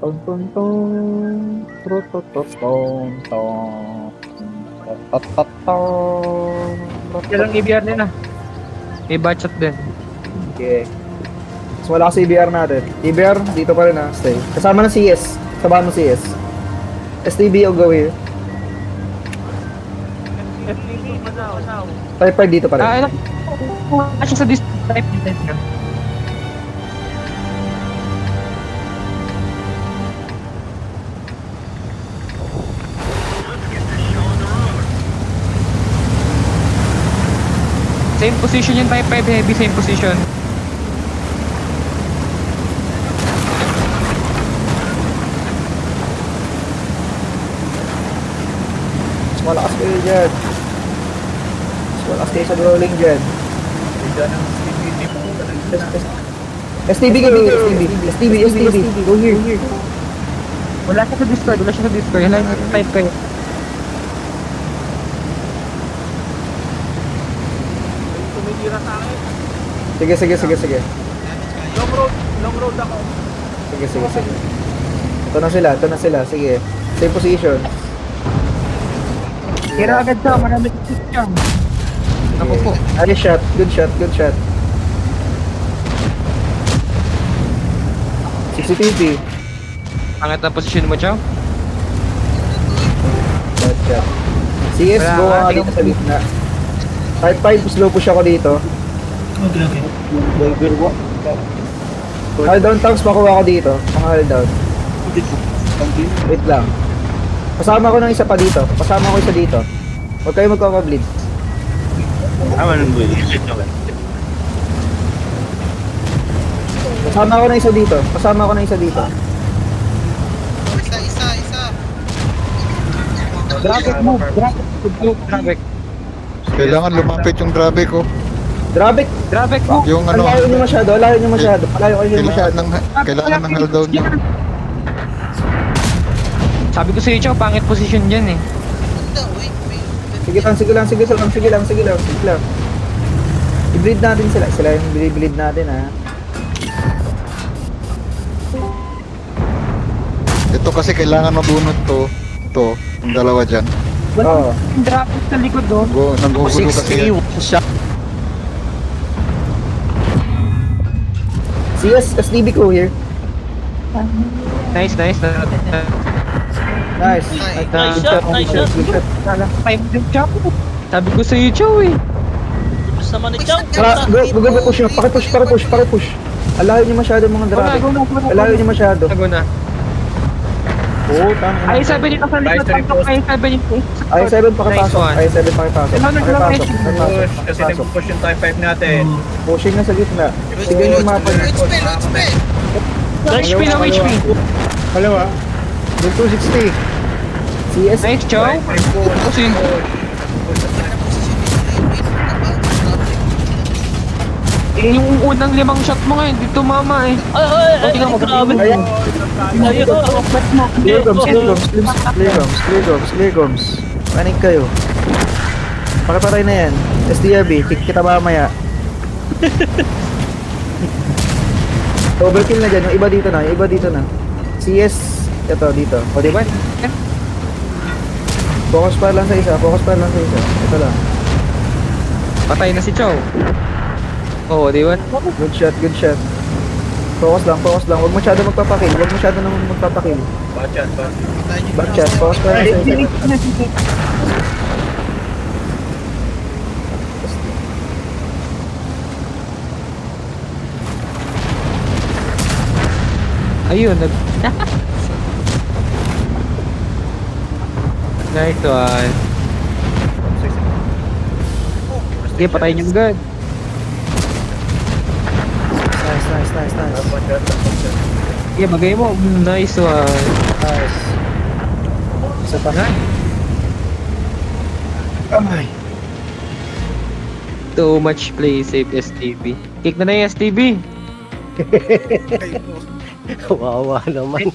Tong tong tong. Trotototong tong. Tatatong. Yan lang EBR nila. May bachat din. Okay. Mas wala kasi EBR natin. EBR, dito pa rin stay. Kasama ng CS. Kasama ng CS. STB o go here. Type 5 dito pa rin. Ano? Siya sa district type na. Same position yung type 5 heavy, same position. Mas malakas kayo dyan. Mas malakas kayo sa rolling dyan. STB go here, STB, go here. Wala siya sa Discord, Hala yung type kayo. Sige. Long road ako. Sige. Ito na sila, sige. Same position. Tira agad siya, marami position. Ako po. Nice shot, good shot. CCTV. Angat na position mo, Chow. Good shot. CS, Wala go nga, nga dito sa gitna. Type 5, slow push ako dito. Hold down tanks, makuha ko dito. Hold down. Wait lang. Pasama ko ng isa pa dito. Huwag kayo magkakableed. Pasama ko ng isa dito. Isa. Traffic move. Traffic. Kailangan lumapit yung drabe ko. Traffic move. Yung ano, Alayo nyo masyado. Malayo kayo masyado. kailangan ng hold down nyo. Sabi ko sa iyo, Chow, pangit position dyan eh. Wait. Sige lang. I-bleed natin sila. Sila yung bleed natin ha. Ito kasi kailangan mabunot to. Ito, yung dalawa dyan. Oo. Traffic sa likod doon. Nanggugulo kasi yan. CS, SDB ko here. Nice. Nice. Nice shot. Time din, Chow. Sabi ko sa iyo, Chow eh. Gusto naman ni Chow. Tara, go push nyo. Pakipush. Alayo nyo masyado mga drabe. Alayo nyo masyado. Tago na. Oo, tama. Ay, sabi niyo sa likod. Ay, sabi niyo. I7 pakipasok. Nice one. Pakipasok. Kasi nag-push yung type 5 natin. Pushing na sa gitna. Sige yung mapa nyo. HP lang, HP. Kalawa. 260. CS. Nice, Chow. Pusin. Eh, yung unang 5 shot mo nga, hindi tumama eh. Ay, grabe. Ayan. Clear guns. Panig kayo. Pakipatay na yan. SDRB, kita mamaya. Overkill na dyan, yung iba dito na. CS, ito, dito. O, diba? Focus pa lang sa isa. Ito lang. Patay na si Chow. Oo, di ba? Good shot. Focus lang. Huwag masyado magpapakil. Backchat. Focus pa lang sa isa. Ayun, Nice one. Sige, patayin yung gun. Nice. Sige, magay mo. Nice one. Nice. Isa pa. Ay. Too much play safe STB. Kick na yung STB. Kawawa naman.